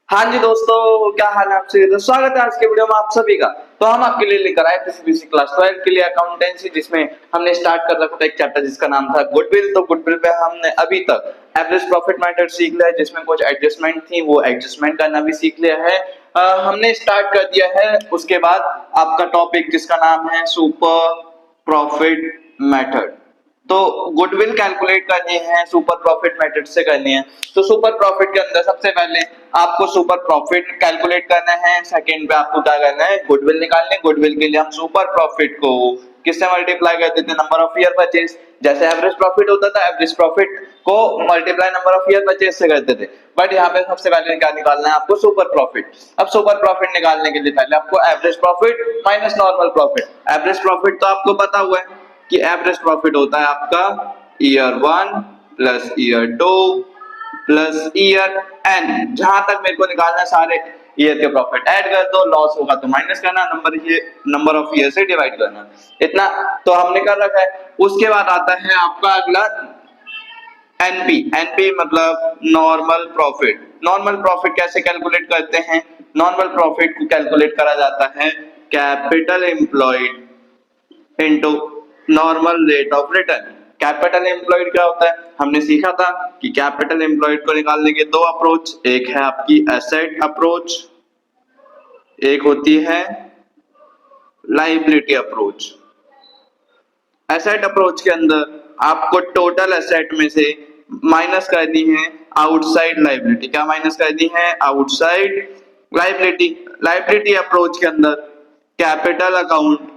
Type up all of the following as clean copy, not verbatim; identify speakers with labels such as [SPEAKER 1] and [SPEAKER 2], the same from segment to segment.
[SPEAKER 1] हाँ जी दोस्तों, क्या हाल है आपसे। तो स्वागत है आज के वीडियो में आप सभी का। तो हम आपके लिए लेकर आए पीसीबीसी क्लास 12 के लिए अकाउंटेंसी, जिसमें हमने स्टार्ट कर रखा था एक चैप्टर जिसका नाम था गुडविल। तो गुडविल पे हमने अभी तक एवरेज प्रॉफिट मेथड सीख लिया है, जिसमें कुछ एडजस्टमेंट थी, वो एडजस्टमेंट करना भी सीख लिया है। हमने स्टार्ट कर दिया है उसके बाद आपका टॉपिक जिसका नाम है सुपर प्रॉफिट मेथड। तो गुडविल कैलकुलेट करनी है सुपर प्रॉफिट मेथड से करनी है। तो सुपर प्रॉफिट के अंदर सबसे पहले आपको सुपर प्रॉफिट कैलकुलेट करना है, सेकंड पे आपको क्या करना है, गुडविल निकालने। गुडविल के लिए हम सुपर प्रॉफिट को किससे मल्टीप्लाई कर देते हैं, नंबर ऑफ ईयर परचेज। जैसे एवरेज प्रॉफिट होता था, एवरेज प्रॉफिट को multiply number of year purchase से करते थे, बट यहाँ पे सबसे पहले क्या निकालना है आपको, सुपर प्रॉफिट। अब सुपर प्रॉफिट निकालने के लिए पहले आपको average profit minus normal profit. Average profit तो आपको पता हुआ है कि एवरेज प्रॉफिट होता है आपका year 1 plus year 2 plus year N. जहां तक मेरे को निकालना है सारे ईयर के प्रॉफिट ऐड कर दो, लॉस होगा तो माइनस करना, नंबर ऑफ ईयर से डिवाइड करना, इतना तो हमने कर रखा है। उसके बाद आता है आपका अगला एनपी। एनपी मतलब नॉर्मल प्रॉफिट। नॉर्मल प्रॉफिट कैसे कैलकुलेट करते हैं, नॉर्मल प्रॉफिट को कैलकुलेट करा जाता है capital employed into normal rate of return. Capital employed क्या होता है, हमने सीखा था कि कैपिटल एम्प्लॉयड को निकालने के दो अप्रोच, एक है आपकी एसेट अप्रोच, एक होती है लायबिलिटी अप्रोच। एसेट अप्रोच के अंदर आपको टोटल एसेट में से माइनस करनी है आउटसाइड लायबिलिटी। क्या माइनस करनी है, आउटसाइड लायबिलिटी। लायबिलिटी अप्रोच के अंदर कैपिटल अकाउंट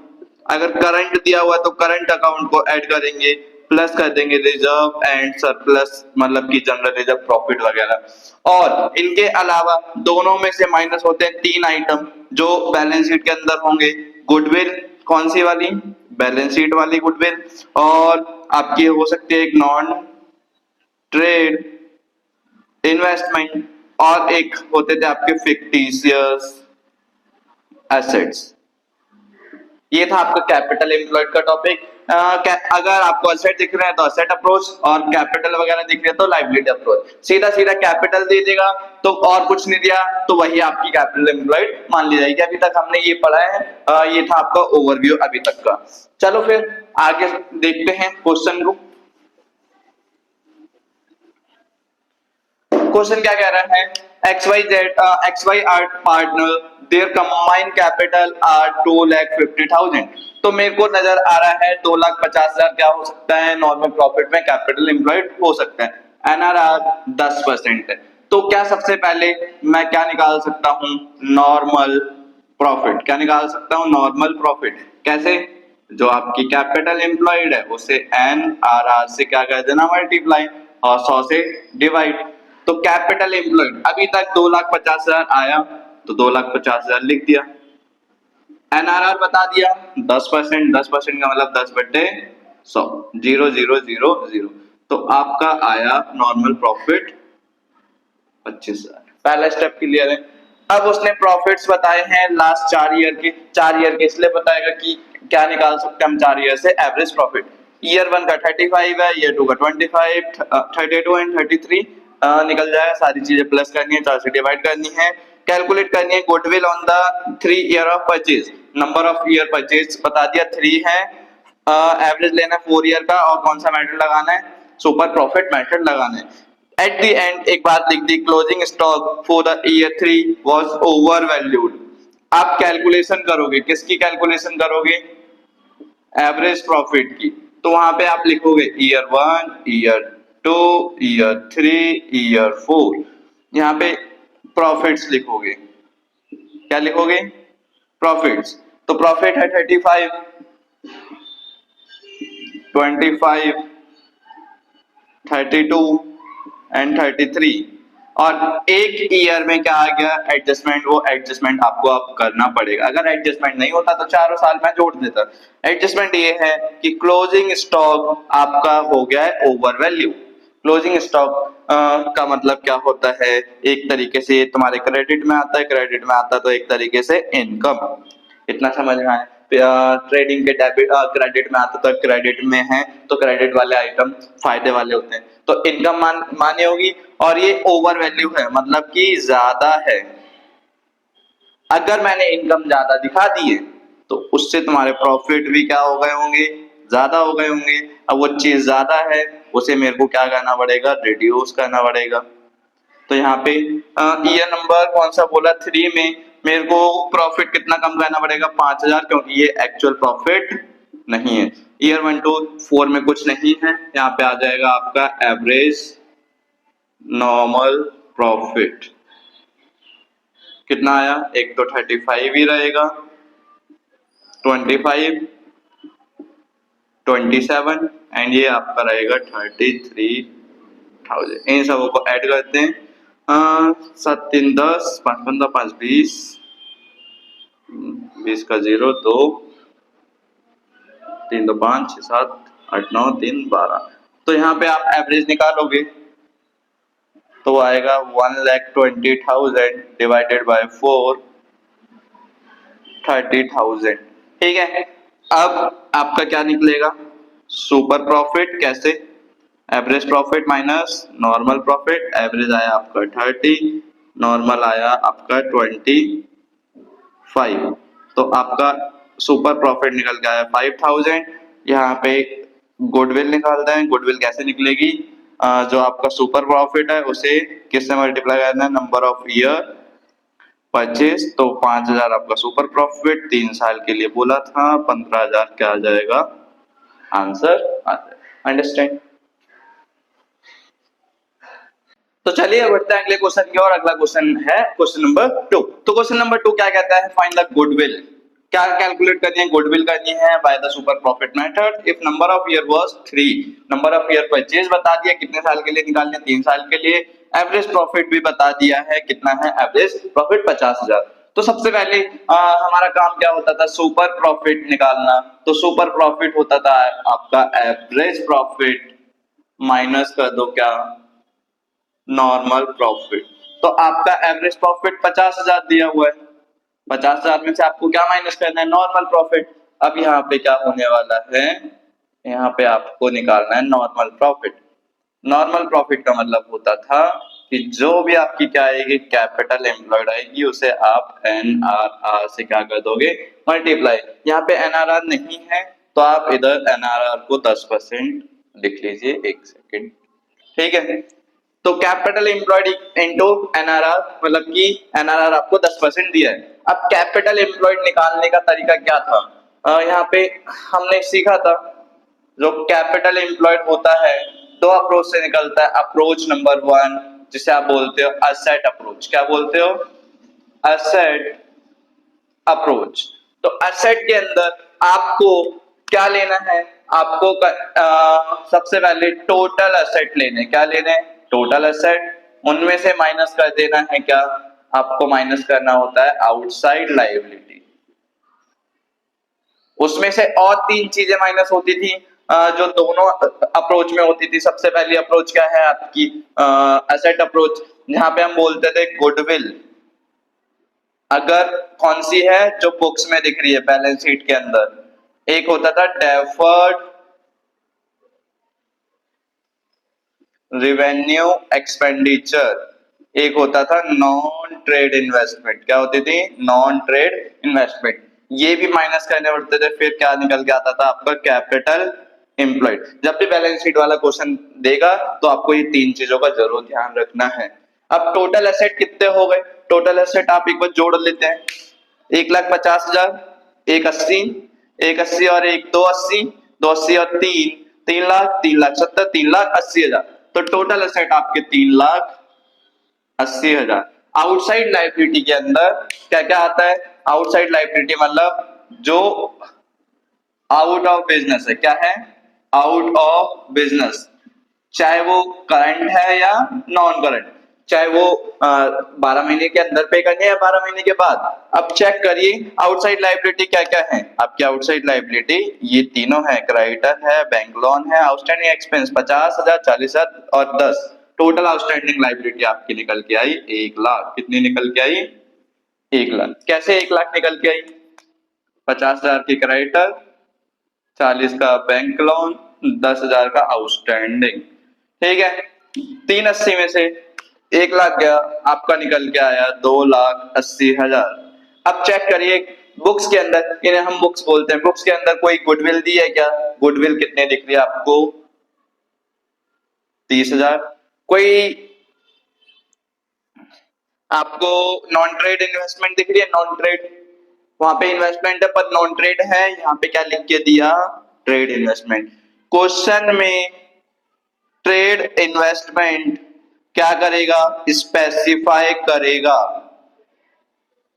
[SPEAKER 1] अगर करंट दिया हुआ तो करंट अकाउंट को ऐड करेंगे, प्लस कर देंगे रिजर्व एंड सरप्लस, मतलब कि जनरल रिजर्व, प्रॉफिट वगैरह। और इनके अलावा दोनों में से माइनस होते हैं तीन आइटम जो बैलेंस शीट के अंदर होंगे। गुडविल, कौन सी वाली, बैलेंस शीट वाली गुडविल, और आपकी हो सकती है एक नॉन ट्रेड इन्वेस्टमेंट, और एक होते थे आपके फिक्टिशियस एसेट्स। ये था आपका कैपिटल एम्प्लॉयड का टॉपिक। अगर आपको एसेट दिख रहे हैं तो एसेट अप्रोच, और कैपिटल वगैरह दिख रहे हैं तो लायबिलिटी अप्रोच। सीधा सीधा कैपिटल दे देगा तो और कुछ नहीं दिया तो वही आपकी कैपिटल एम्प्लॉयड मान ली जाएगी। अभी तक हमने ये पढ़ा है, ये था आपका ओवरव्यू अभी तक का। चलो फिर आगे देखते हैं क्वेश्चन को। क्वेश्चन क्या कह रहा है, XY are partner, their combined capital are 2,50,000। तो मेरे को नजर आ रहा है 2,50,000 क्या हो सकता है, नॉर्मल प्रॉफिट में कैपिटल एम्प्लॉयड हो सकता है। एनआरआर 10% है। तो क्या सबसे पहले मैं क्या निकाल सकता हूं, नॉर्मल प्रॉफिट। क्या निकाल सकता हूं, नॉर्मल प्रॉफिट। कैसे, जो आपकी कैपिटल एम्प्लॉयड है उसे एनआरआर से क्या कर देना, मल्टीप्लाई, और 100 से डिवाइड। तो कैपिटल एम्प्लॉयड अभी तक 2,50,000 आया तो 2,50,000 लिख दिया। एनआरआर बता दिया 10%, 10% का मतलब 10/100, 0,000। तो आपका आया नॉर्मल प्रॉफिट 25,000। पहला स्टेप क्लियर है। अब उसने प्रॉफिट्स बताए हैं लास्ट 4 ईयर के, 4 ईयर के इसलिए बताएगा कि क्या निकाल सकते हैं हम 4 ईयर से एवरेज प्रॉफिट। ईयर 1 का 35 है, ईयर 2 का 25, 32 एंड 33 निकल जाएगा। सारी चीजें प्लस करनी है, 4 से डिवाइड करनी है, कैलकुलेट करनी है goodwill on the 3 year of purchase. Number of year purchase बता दिया 3 है, एवरेज लेना 4 ईयर का, और कौन सा मेथड लगाना है, सुपर प्रॉफिट मेथड लगाना है। एट द एंड एक बात लिख दी, closing stock for the year 3 was overvalued. आप कैलकुलेशन करोगे, किसकी कैलकुलेशन करोगे, एवरेज प्रॉफिट की। तो वहां पे आप लिखोगे ईयर 1, ईयर 2, ईयर 3, ईयर 4। यहाँ पे प्रॉफिट्स लिखोगे। क्या लिखोगे, प्रॉफिट्स। तो प्रॉफिट है 35, 25, 32 एंड 33, और एक ईयर में क्या आ गया, एडजस्टमेंट। वो एडजस्टमेंट आपको अब करना पड़ेगा, अगर एडजस्टमेंट नहीं होता तो चारों साल में जोड़ देता। एडजस्टमेंट ये है कि क्लोजिंग स्टॉक आपका हो गया है ओवर वैल्यू। क्लोजिंग स्टॉक का मतलब क्या होता है, एक तरीके से ये तुम्हारे क्रेडिट में आता है, क्रेडिट में आता है तो एक तरीके से इनकम। इतना समझ में आया। ट्रेडिंग के डेबिट क्रेडिट में आता, तो क्रेडिट में है तो क्रेडिट वाले आइटम फायदे वाले होते हैं, तो इनकम मानी होगी। और ये ओवर वैल्यू है, मतलब कि ज्यादा है। अगर मैंने इनकम ज्यादा दिखा दी है तो उससे तुम्हारे प्रॉफिट भी क्या हो गए होंगे, ज्यादा हो गए होंगे। अब वो चीज ज्यादा है, उसे मेरे को क्या करना पड़ेगा, रिड्यूस करना पड़ेगा। तो यहाँ पे ईयर नंबर कौन सा बोला, 3 में मेरे को प्रॉफिट कितना कम करना पड़ेगा, 5000, क्योंकि ये एक्चुअल प्रॉफिट नहीं है। ईयर 1 to 4 में कुछ नहीं है, यहाँ पे आ जाएगा आपका एवरेज नॉर्मल प्रॉफिट। कितना आया, एक तो 35 ही रहेगा, 25, 27 एंड ये आपका रहेगा 33,000। इन सबों को ऐड करते हैं, 7 3 10, 5 15, 5 20, 20 का 0 2, 3 2 5 6 7 8 9 3 12। तो यहाँ पे आप एवरेज निकालोगे तो आएगा 1,20,000 डिवाइडेड बाय 4, 30,000। ठीक है, अब आपका क्या निकलेगा, सुपर प्रॉफिट। कैसे, average profit minus normal profit. Average आया आपका 30, नॉर्मल आया आपका 25, तो आपका सुपर प्रॉफिट निकल के आया 5,000। यहाँ पे गुडविल निकालते हैं। गुडविल कैसे निकलेगी, जो आपका सुपर प्रॉफिट है उसे किससे मल्टीप्लाई करना है, नंबर ऑफ ईयर परचेज। तो 5,000 आपका सुपर प्रॉफिट, 3 साल के लिए बोला था, 15,000 क्या आ जाएगा, आंसर आ जाएगा। अंडरस्टैंड। तो चलिए बढ़ते हैं अगले क्वेश्चन की ओर। अगला क्वेश्चन है क्वेश्चन नंबर 2। तो क्वेश्चन नंबर 2 क्या कहता है, फाइंड द गुडविल। क्या कैलकुलेट करनी है, गुडविल करनी है by the super profit method. If number of year was 3, number of year purchase बता दिया कितने साल के लिए निकालने, 3 साल के लिए। एवरेज प्रॉफिट भी बता दिया है कितना है, एवरेज प्रॉफिट 50,000। तो सबसे पहले हमारा काम क्या होता था, सुपर प्रॉफिट निकालना। तो सुपर प्रॉफिट होता था आपका एवरेज प्रॉफिट माइनस कर दो क्या, नॉर्मल प्रॉफिट। तो आपका एवरेज प्रॉफिट 50,000 दिया हुआ है, 50,000 में से आपको क्या माइनस करना है, नॉर्मल प्रॉफिट। अब यहाँ पे क्या होने वाला है, यहाँ पे आपको निकालना है नॉर्मल प्रॉफिट। नॉर्मल प्रॉफिट का मतलब होता था कि जो भी आपकी क्या आएगी, कैपिटल एम्प्लॉयड आएगी, उसे आप एनआरआर से क्या कर दोगे, मल्टीप्लाई। यहाँ पे एनआरआर नहीं है तो आप इधर एनआरआर को 10% लिख लीजिए, 1 सेकेंड। ठीक है, तो कैपिटल एम्प्लॉयड इनटू एनआरआर, मतलब कि एनआरआर आपको 10% दिया है। अब कैपिटल एम्प्लॉयड निकालने का तरीका क्या था, यहाँ पे हमने सीखा था, जो कैपिटल एम्प्लॉयड होता है 2 अप्रोच से निकलता है। अप्रोच नंबर 1 जिसे आप बोलते हो असेट अप्रोच। क्या बोलते हो, असेट अप्रोच। तो असेट के अंदर आपको क्या लेना है, आपको सबसे पहले टोटल असेट लेने, क्या लेने, टोटल असेट। उनमें से माइनस कर देना है क्या, आपको माइनस करना होता है आउटसाइड लायबिलिटी। उसमें से और 3 चीजें माइनस होती थी जो दोनों अप्रोच में होती थी। सबसे पहली अप्रोच क्या है आपकी, असेट अप्रोच, जहां पे हम बोलते थे गुडविल। अगर कौन सी है, जो बुक्स में दिख रही है बैलेंस शीट के अंदर। एक होता था डेफर्ड रेवेन्यू एक्सपेंडिचर, एक होता था नॉन ट्रेड इन्वेस्टमेंट। क्या होती थी, नॉन ट्रेड इन्वेस्टमेंट। ये भी माइनस करने पड़ते थे, फिर क्या निकल के आता था आपका कैपिटल एम्प्लॉयड। जब भी बैलेंस शीट वाला क्वेश्चन देगा तो आपको ये 3 चीजों का जरूर ध्यान रखना है। अब टोटल एसेट कितने हो गए, टोटल एसेट आप एक बार जोड़ लेते हैं, 1,50,000, 1,80, 1,80 और 1 2,80, 2,80 और 3 3,00,000, 3,70,000, 3,80,000। तो टोटल एसेट आपके 3,80,000। आउटसाइड लायबिलिटी के अंदर क्या क्या आता है, आउटसाइड लायबिलिटी मतलब जो आउट ऑफ बिजनेस है। क्या है, आउट ऑफ बिजनेस, चाहे वो करंट है या नॉन करंट, चाहे वो 12 महीने के अंदर पे करनी है या 12 महीने के बाद। अब चेक करिए आउटसाइड लायबिलिटी क्या क्या है आपकी। आउटसाइड लायबिलिटी ये तीनों है, क्रेडिटर है, बैंक लोन है, आउटस्टैंडिंग एक्सपेंस 50,000, 40,000 और 10। टोटल आउटस्टैंडिंग लायबिलिटी आपकी निकल के आई 1,00,000। कितनी निकल के आई, 1,00,000। कैसे 1,00,000 निकल के आई, 50,000 की क्रेडिटर, 40 का बैंक लोन, 10,000 का आउटस्टैंडिंग। ठीक है, 380 में से 1 लाख गया, आपका निकल के आया 2,80,000। अब चेक करिए बुक्स के अंदर, इन्हें हम बुक्स बोलते हैं, बुक्स के अंदर कोई गुडविल दी है क्या? गुडविल कितने दिख रही है आपको? 30,000। कोई आपको नॉन ट्रेड इन्वेस्टमेंट दिख रही है? नॉन ट्रेड, वहां पे इन्वेस्टमेंट है पर नॉन ट्रेड है, यहाँ पे क्या लिख के दिया? Trade investment. क्वेश्चन में ट्रेड इन्वेस्टमेंट क्या करेगा? स्पेसिफाई करेगा।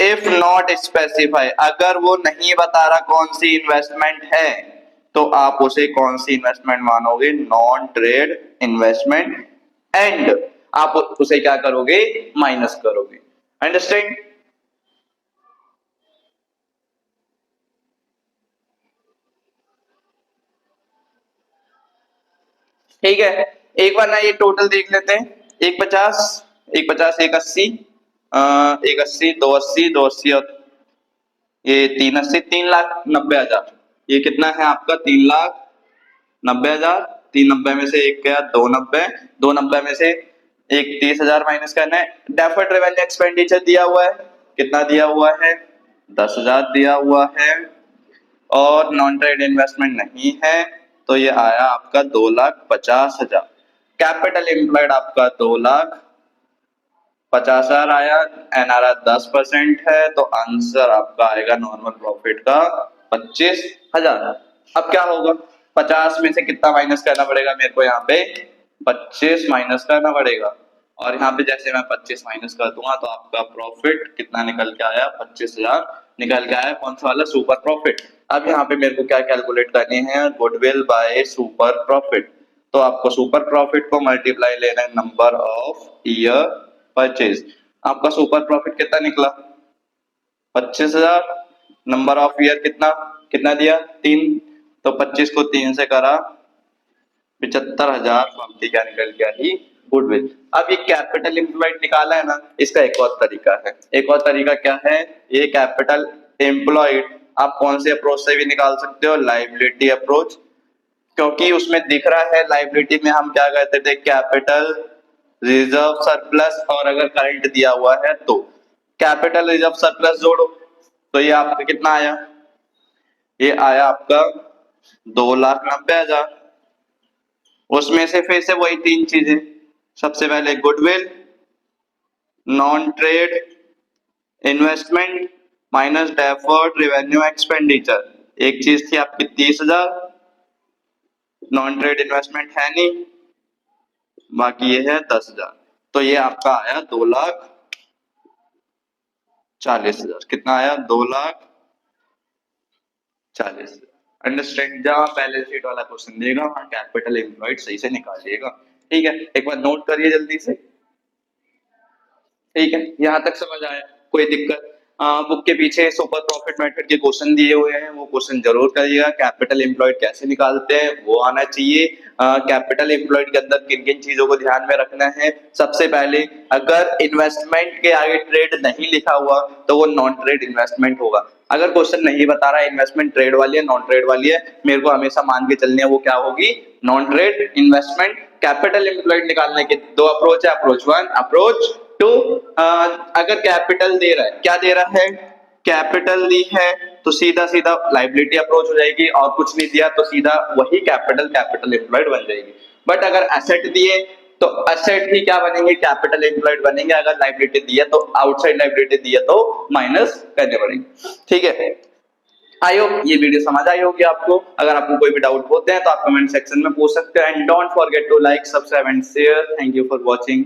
[SPEAKER 1] इफ नॉट स्पेसिफाई, अगर वो नहीं बता रहा कौन सी इन्वेस्टमेंट है, तो आप उसे कौन सी इन्वेस्टमेंट मानोगे? नॉन ट्रेड इन्वेस्टमेंट, एंड आप उसे क्या करोगे? माइनस करोगे। अंडरस्टैंड? ठीक है, एक बार ना ये टोटल देख लेते हैं। 150, 150, 180, 180, 280, 280 और ये 380, 3,90,000। ये कितना है आपका? 3,90,000। 390 में से एक गया 290, 290 में से एक 30,000 माइनस करना है। डेफर्ड रेवेन्यू एक्सपेंडिचर दिया हुआ है, कितना दिया हुआ है? 10,000 दिया हुआ है, और नॉन ट्रेड इन्वेस्टमेंट नहीं है, तो ये आया आपका 2,50,000। कैपिटल एम्प्लॉयड आपका 2,50,000 आया, एनआरआर 10% है, तो आंसर आपका आएगा नॉर्मल प्रॉफिट का 25,000। अब क्या होगा? 50 में से कितना माइनस करना पड़ेगा मेरे को? यहाँ पे 25 माइनस करना पड़ेगा, और यहाँ पे जैसे मैं 25 माइनस कर दूंगा तो आपका प्रॉफिट कितना निकल के आया? 25,000 निकल के आया। कौन सा वाला? Super profit. अब यहाँ पे मेरे को क्या कैलकुलेट करनी है? Goodwill by super profit. तो आपको सुपर प्रॉफिट को मल्टीप्लाई लेना है नंबर ऑफ ईयर परचेज। आपका सुपर प्रॉफिट कितना निकला? 25,000। नंबर ऑफ ईयर कितना कितना दिया? 3। तो 25 को 3 से करा 75,000, क्या निकल गया? ही गुडविल। अब ये कैपिटल एम्प्लॉयड निकाला है ना, इसका एक और तरीका है। एक और तरीका क्या है? ये कैपिटल एम्प्लॉयड आप कौन से अप्रोच से भी निकाल सकते हो? लायबिलिटी अप्रोच, क्योंकि उसमें दिख रहा है लायबिलिटी में हम क्या कहते थे? कैपिटल रिजर्व सरप्लस, और अगर करंट दिया हुआ है तो कैपिटल रिजर्व सरप्लस जोड़ो, तो ये आपका कितना आया? ये आया आपका 2,90,000। उसमें से फिर से वही 3 चीजें, सबसे पहले goodwill, non trade investment minus deferred revenue expenditure. एक चीज थी आपकी 30,000, नॉन ट्रेड इन्वेस्टमेंट है नहीं, बाकी ये है 10,000, तो ये आपका आया 2,40,000। कितना आया? 2,40,000। अंडरस्टैंड? जहां बैलेंस शीट वाला क्वेश्चन देगा वहां कैपिटल एम्प्लॉयड सही से निकालिएगा। ठीक है, एक बार नोट करिए जल्दी से। ठीक है, यहाँ तक समझ आया? कोई दिक्कत? बुक के पीछे सुपर प्रॉफिट मेथड के क्वेश्चन दिए हुए हैं, वो क्वेश्चन जरूर करिएगा। कैपिटल एम्प्लॉयड कैसे निकालते हैं वो आना चाहिए। कैपिटल एम्प्लॉयड के अंदर किन किन चीजों को ध्यान में रखना है? सबसे पहले, अगर इन्वेस्टमेंट के आगे ट्रेड नहीं लिखा हुआ तो वो नॉन ट्रेड इन्वेस्टमेंट होगा। अगर क्वेश्चन नहीं बता रहा है इन्वेस्टमेंट ट्रेड वाली है नॉन ट्रेड वाली है, मेरे को हमेशा मान के चलनी है वो क्या होगी? Non trade investment. Capital employed निकालने के 2 अप्रोच है। अप्रोच 1, अप्रोच 2, अगर कैपिटल दे रहा है, क्या दे रहा है? कैपिटल दी है तो सीधा सीधा लायबिलिटी अप्रोच हो जाएगी, और कुछ नहीं दिया तो सीधा वही कैपिटल एम्प्लॉयड बन जाएगी। बट अगर एसेट दिए तो एसेट ही क्या बनेंगे? कैपिटल एम्प्लॉयड बनेंगे। अगर लायबिलिटी दी है तो आउटसाइड लायबिलिटी दी है तो माइनस करने पड़ेंगे। ठीक है, आई होप ये वीडियो समझ आई होगी आपको। अगर आपको कोई भी डाउट होते हैं तो आप कमेंट सेक्शन में पूछ सकते हैं, and don't forget to like, subscribe and share. Thank you for watching.